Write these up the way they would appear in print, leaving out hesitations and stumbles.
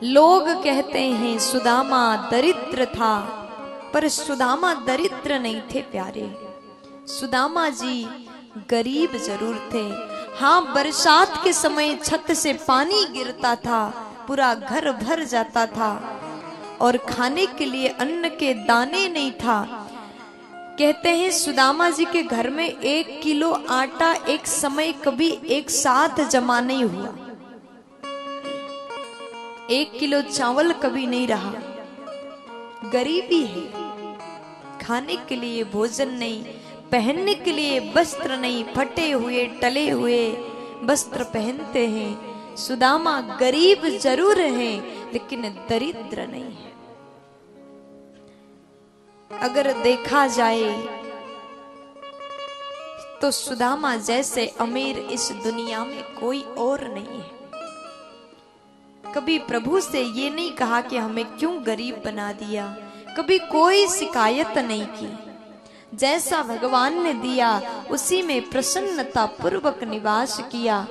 लोग कहते हैं सुदामा दरिद्र था, पर सुदामा दरिद्र नहीं थे प्यारे। सुदामा जी गरीब जरूर थे। हाँ, बरसात के समय छत से पानी गिरता था, पूरा घर भर जाता था और खाने के लिए अन्न के दाने नहीं था। कहते हैं सुदामा जी के घर में 1 किलो आटा एक समय कभी एक साथ जमा नहीं हुआ, 1 किलो चावल कभी नहीं रहा। गरीबी है, खाने के लिए भोजन नहीं, पहनने के लिए वस्त्र नहीं, फटे हुए टले हुए वस्त्र पहनते हैं। सुदामा गरीब जरूर हैं लेकिन दरिद्र नहीं है। अगर देखा जाए तो सुदामा जैसे अमीर इस दुनिया में कोई और नहीं है। कभी प्रभु से ये नहीं कहा कि हमें क्यों गरीब बना दिया, कभी कोई शिकायत नहीं की। जैसा भगवान ने दिया उसी में प्रसन्नता पूर्वक निवास किया।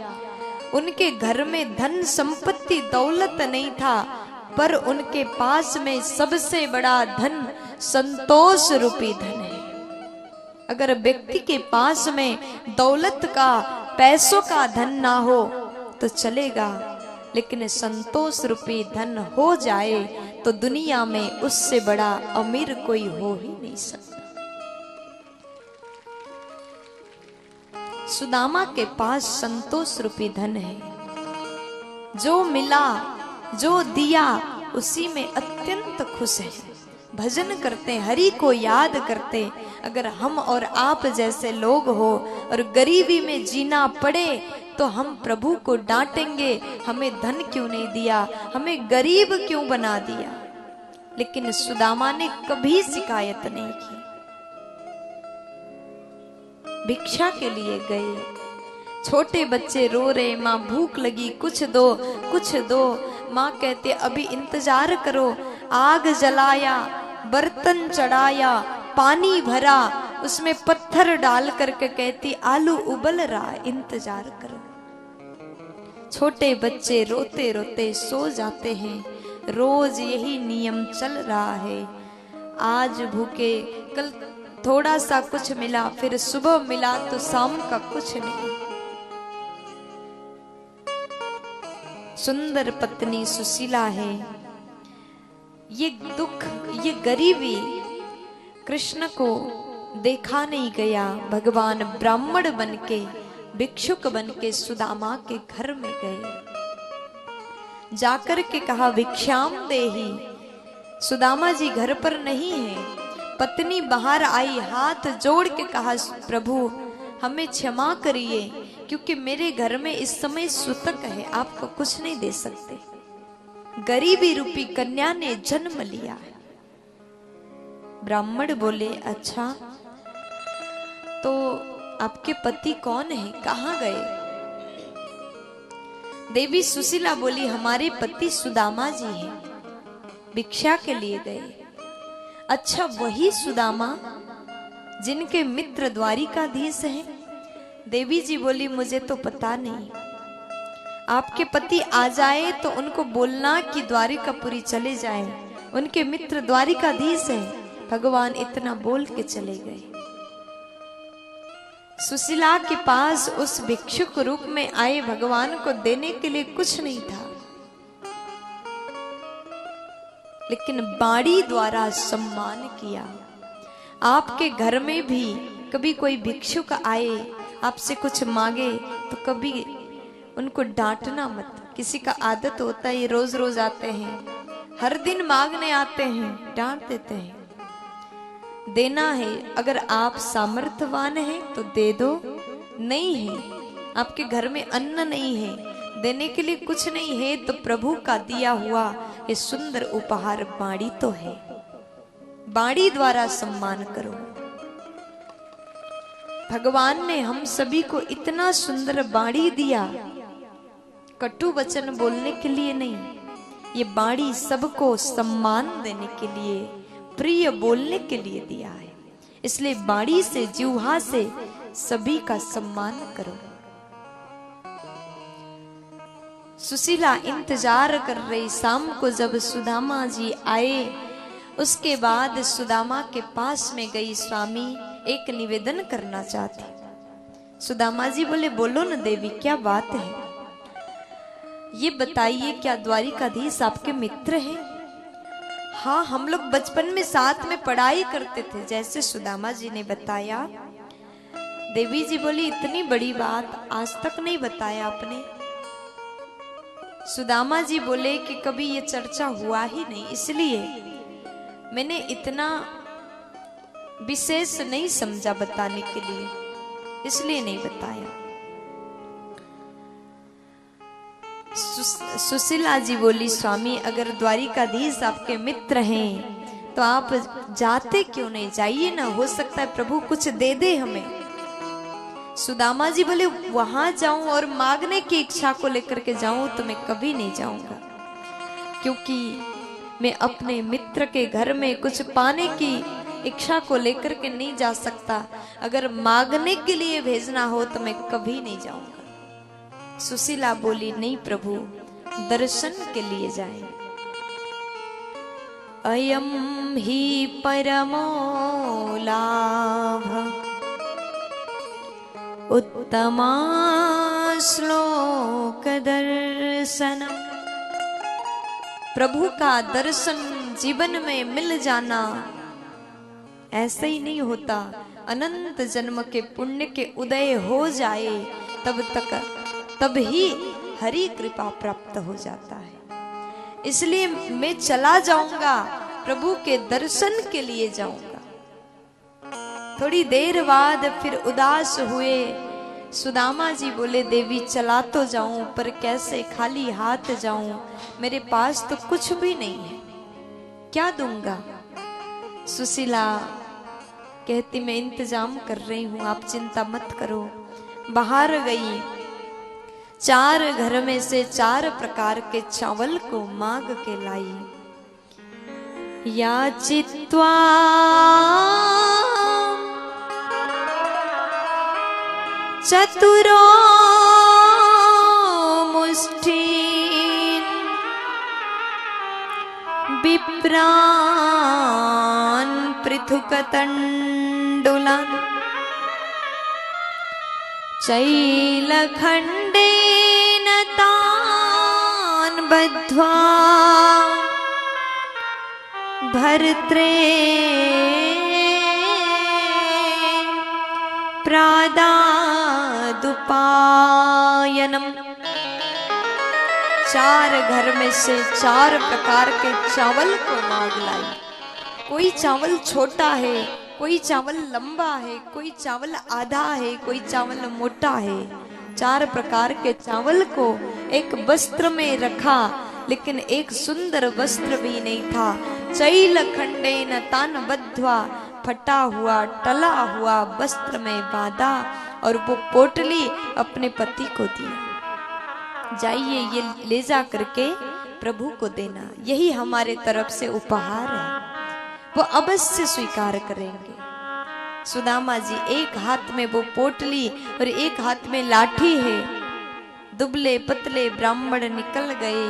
उनके घर में धन संपत्ति दौलत नहीं था, पर उनके पास में सबसे बड़ा धन संतोष रूपी धन है। अगर व्यक्ति के पास में दौलत का, पैसों का धन ना हो तो चलेगा, लेकिन संतोष रूपी धन हो जाए तो दुनिया में उससे बड़ा अमीर कोई हो ही नहीं सकता। सुदामा के पास संतोष रूपी धन है। जो मिला, जो दिया, उसी में अत्यंत खुश है। भजन करते, हरि को याद करते। अगर हम और आप जैसे लोग हो और गरीबी में जीना पड़े तो हम प्रभु को डांटेंगे, हमें धन क्यों नहीं दिया, हमें गरीब क्यों बना दिया। लेकिन सुदामा ने कभी शिकायत नहीं की। भिक्षा के लिए गए, छोटे बच्चे रो रहे, माँ भूख लगी, कुछ दो कुछ दो। माँ कहते अभी इंतजार करो। आग जलाया, बर्तन चढ़ाया, पानी भरा, उसमें पत्थर डाल करके कहती आलू उबल रहा, इंतजार करो। छोटे बच्चे रोते रोते सो जाते हैं। रोज यही नियम चल रहा है। आज भूखे, कल थोड़ा सा कुछ मिला, फिर सुबह मिला तो शाम का कुछ नहीं। सुंदर पत्नी सुशीला है। ये दुख, ये गरीबी कृष्ण को देखा नहीं गया। भगवान ब्राह्मण बनके, भिक्षुक बनके सुदामा के घर में गए। जाकर के कहा भिक्षाम देहि। सुदामा जी घर पर नहीं है। पत्नी बाहर आई, हाथ जोड़ के कहा प्रभु हमें क्षमा करिए, क्योंकि मेरे घर में इस समय सूतक है, आपको कुछ नहीं दे सकते। गरीबी रूपी कन्या ने जन्म लिया है। ब्राह्मण बोले अच्छा, तो आपके पति कौन है, कहाँ गए? देवी सुशीला बोली हमारे पति सुदामा जी हैं, भिक्षा के लिए गए। अच्छा, वही सुदामा जिनके मित्र द्वारिकाधीश हैं? देवी जी बोली मुझे तो पता नहीं। आपके पति आ जाए तो उनको बोलना कि द्वारिकापुरी चले जाएं, उनके मित्र द्वारिकाधीश हैं। भगवान इतना बोल के चले गए। सुशीला के पास उस भिक्षुक रूप में आए भगवान को देने के लिए कुछ नहीं था, लेकिन बाड़ी द्वारा सम्मान किया। आपके घर में भी कभी कोई भिक्षुक आए, आपसे कुछ मांगे तो कभी उनको डांटना मत। किसी का आदत होता है, ये रोज रोज आते हैं, हर दिन मांगने आते हैं, डांट देते हैं। देना है, अगर आप सामर्थ्यवान हैं तो दे दो, नहीं है, आपके घर में अन्न नहीं है, देने के लिए कुछ नहीं है, तो प्रभु का दिया हुआ ये सुंदर उपहार बाड़ी तो है, बाड़ी द्वारा सम्मान करो। भगवान ने हम सभी को इतना सुंदर बाड़ी दिया, कटु वचन बोलने के लिए नहीं, ये बाड़ी सबको सम्मान देने के लिए, प्रिय बोलने के लिए दिया है। इसलिए बाड़ी से, जिह्वा से सभी का सम्मान करो। सुशीला इंतजार कर रही। शाम को जब सुदामा जी आए, उसके बाद सुदामा के पास में गई, स्वामी एक निवेदन करना चाहती। सुदामा जी बोले, बोलो न देवी, क्या बात है? ये बताइए, क्या द्वारिकाधीश आपके मित्र हैं? हाँ, हम लोग बचपन में साथ में पढ़ाई करते थे, जैसे सुदामा जी ने बताया। देवी जी बोली, इतनी बड़ी बात आज तक नहीं बताया आपने। सुदामा जी बोले कि कभी ये चर्चा हुआ ही नहीं, इसलिए मैंने इतना विशेष नहीं समझा बताने के लिए, इसलिए नहीं बताया। सुशीला जी बोली, स्वामी अगर द्वारिकाधीश आपके मित्र हैं तो आप जाते क्यों नहीं? जाइए ना, हो सकता है प्रभु कुछ दे दे हमें। सुदामा जी बोले, वहां जाऊं और मांगने की इच्छा को लेकर के जाऊं तो मैं कभी नहीं जाऊंगा, क्योंकि मैं अपने मित्र के घर में कुछ पाने की इच्छा को लेकर के नहीं जा सकता। अगर मांगने के लिए भेजना हो तो मैं कभी नहीं जाऊंगा। सुशीला बोली, नहीं प्रभु, दर्शन के लिए जाएं। अयम ही परमो लाभ उत्तमा श्लोक दर्शन। प्रभु का दर्शन जीवन में मिल जाना ऐसे ही नहीं होता, अनंत जन्म के पुण्य के उदय हो जाए तब ही हरि कृपा प्राप्त हो जाता है। इसलिए मैं चला जाऊंगा, प्रभु के दर्शन के लिए जाऊंगा। थोड़ी देर बाद फिर उदास हुए। सुदामा जी बोले, देवी चला तो जाऊं, पर कैसे खाली हाथ जाऊं? मेरे पास तो कुछ भी नहीं है, क्या दूंगा? सुशीला कहती, मैं इंतजाम कर रही हूं, आप चिंता मत करो। बाहर गई, 4 घर में से 4 प्रकार के चावल को मांग के लाई। याचित्वा चतुरो मुष्ठीन् विप्रान् पृथुकतण्डुलान् चैलखण्डेन तान् बद्ध्वा भर्त्रे प्रादादुपायनम। 4 घर में से 4 प्रकार के चावल को मांग लाई। कोई चावल छोटा है, कोई चावल लंबा है, कोई चावल आधा है, कोई चावल मोटा है। 4 प्रकार के चावल को एक वस्त्र में रखा, लेकिन एक सुंदर वस्त्र भी नहीं था। चैलखण्डेन तान् बद्ध्वा, फटा हुआ टला हुआ वस्त्र में बांधा और वो पोटली अपने पति को दिया। जाइए, ये ले जा करके प्रभु को देना, यही हमारे तरफ से उपहार है, वो अवश्य स्वीकार करेंगे। सुदामा जी एक हाथ में वो पोटली और एक हाथ में लाठी है। दुबले पतले ब्राह्मण निकल गए,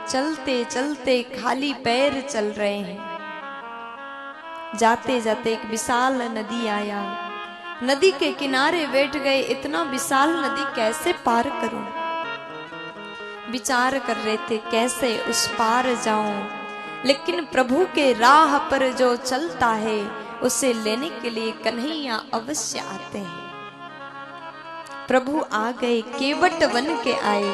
चलते चलते खाली पैर चल रहे हैं। जाते जाते एक विशाल नदी आया, नदी के किनारे बैठ गए। इतना विशाल नदी कैसे पार करूं? विचार कर रहे थे कैसे उस पार जाऊं, लेकिन प्रभु के राह पर जो चलता है उसे लेने के लिए कन्हैया अवश्य आते हैं। प्रभु आ गए, केवट बन के आए,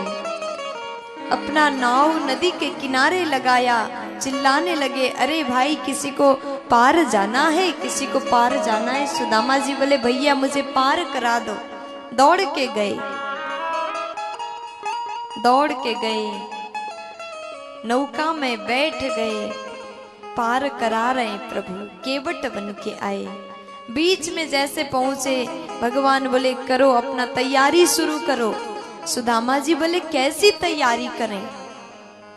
अपना नाव नदी के किनारे लगाया, चिल्लाने लगे, अरे भाई किसी को पार जाना है, किसी को पार जाना है। सुदामा जी बोले, भैया मुझे पार करा दो। दौड़ के गए, नौका में बैठ गए, पार करा रहे प्रभु, केवट बन के आए। बीच में जैसे पहुंचे, भगवान बोले, करो अपना तैयारी शुरू करो। सुदामा जी बोले, कैसी तैयारी करें?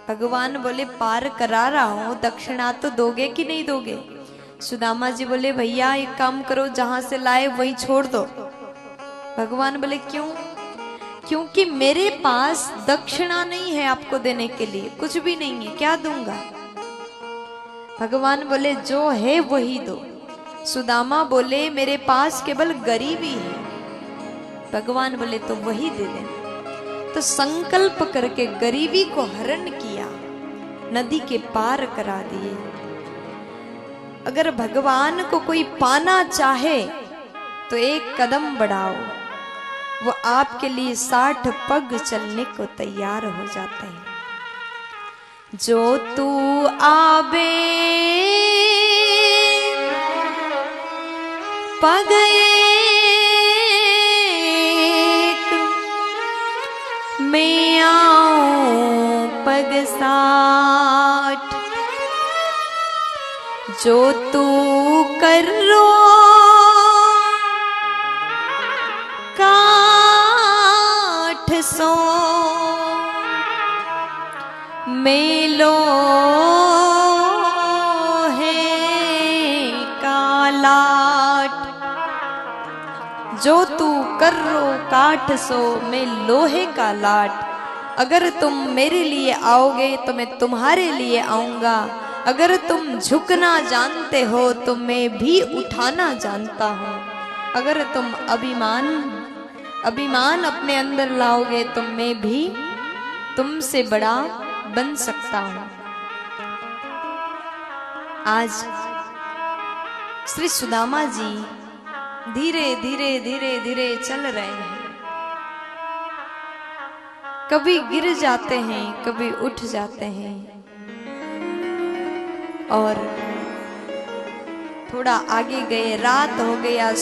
भगवान बोले, पार करा रहा हूं, दक्षिणा तो दोगे कि नहीं दोगे? सुदामा जी बोले, भैया एक काम करो, जहां से लाए वहीं छोड़ दो। भगवान बोले, क्यों? क्योंकि मेरे पास दक्षिणा नहीं है आपको देने के लिए, कुछ भी नहीं है, क्या दूंगा। भगवान बोले जो है वही दो। सुदामा बोले मेरे पास केवल गरीबी है। भगवान बोले तो वही दे देना। तो संकल्प करके गरीबी को हरण किया, नदी के पार करा दिए। अगर भगवान को कोई पाना चाहे तो एक कदम बढ़ाओ, वो आपके लिए 60 पग चलने को तैयार हो जाते हैं। जो तू आबे पग एक, मैं आऊं पग 60। जो तू करो काठ सो, मेलो है कालाट। जो तू कर्रो काठ सो, मैं लोहे का लाट। अगर तुम मेरे लिए आओगे तो मैं तुम्हारे लिए आऊंगा। अगर तुम झुकना जानते हो तो मैं भी उठाना जानता हूँ। अगर तुम अभिमान अपने अंदर लाओगे तो मैं भी तुमसे बड़ा बन सकता हूं। आज श्री सुदामा जी धीरे धीरे धीरे धीरे चल रहे हैं। कभी गिर जाते हैं, कभी उठ जाते हैं, और थोड़ा आगे गए, रात हो गया,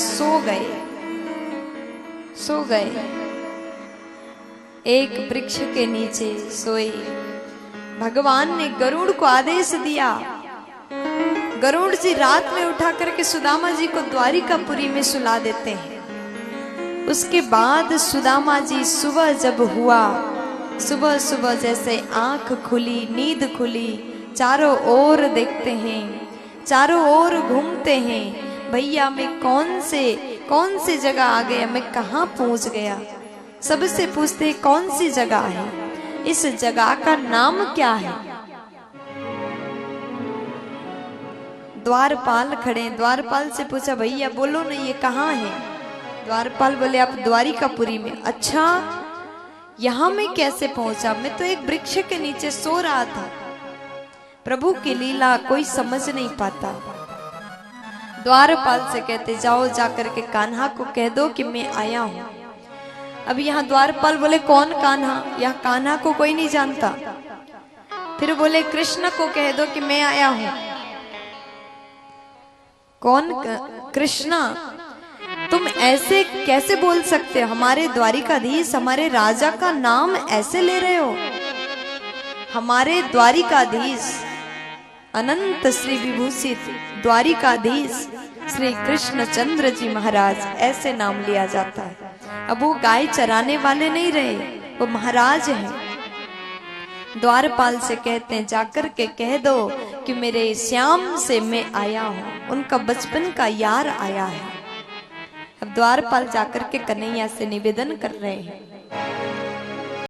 सो गए। एक वृक्ष के नीचे सोए। भगवान ने गरुड़ को आदेश दिया। गरुड़ जी रात में उठा करके सुदामा जी को द्वारिकापुरी में सुला देते हैं। उसके बाद सुदामा जी सुबह जब हुआ, सुबह सुबह जैसे आंख खुली, नींद खुली, चारों ओर देखते हैं, चारों ओर घूमते हैं। भैया मैं कौन से जगह आ गया, मैं कहाँ पहुंच गया। सबसे पूछते हैं कौन सी जगह है, इस जगह का नाम क्या है। द्वारपाल खड़े, द्वारपाल से पूछा भैया बोलो ना ये कहाँ है। द्वारपाल बोले आप द्वारिकापुरी में। अच्छा यहाँ मैं कैसे पहुंचा, मैं तो एक वृक्ष के नीचे सो रहा था। प्रभु की लीला कोई समझ नहीं पाता। द्वारपाल से कहते जाओ जाकर के कान्हा को कह दो कि मैं आया हूं। अब यहाँ द्वारपाल बोले कौन कान्हा, यहाँ कान्हा को कोई नहीं जानता। फिर बोले कृष्ण को कह दो कि मैं आया हूं। कौन कृष्णा, तुम ऐसे कैसे बोल सकते हो, हमारे द्वारिकाधीश हमारे राजा का नाम ऐसे ले रहे हो। हमारे द्वारिकाधीश अनंत श्री विभूषित द्वारिकाधीश श्री कृष्णचंद्र जी महाराज, ऐसे नाम लिया जाता है। अब वो गाय चराने वाले नहीं रहे, वो महाराज हैं। द्वारपाल से कहते हैं जाकर के कह दो कि मेरे श्याम से मैं आया हूं, उनका बचपन का यार आया है। अब द्वारपाल जाकर के कन्हैया से निवेदन कर रहे हैं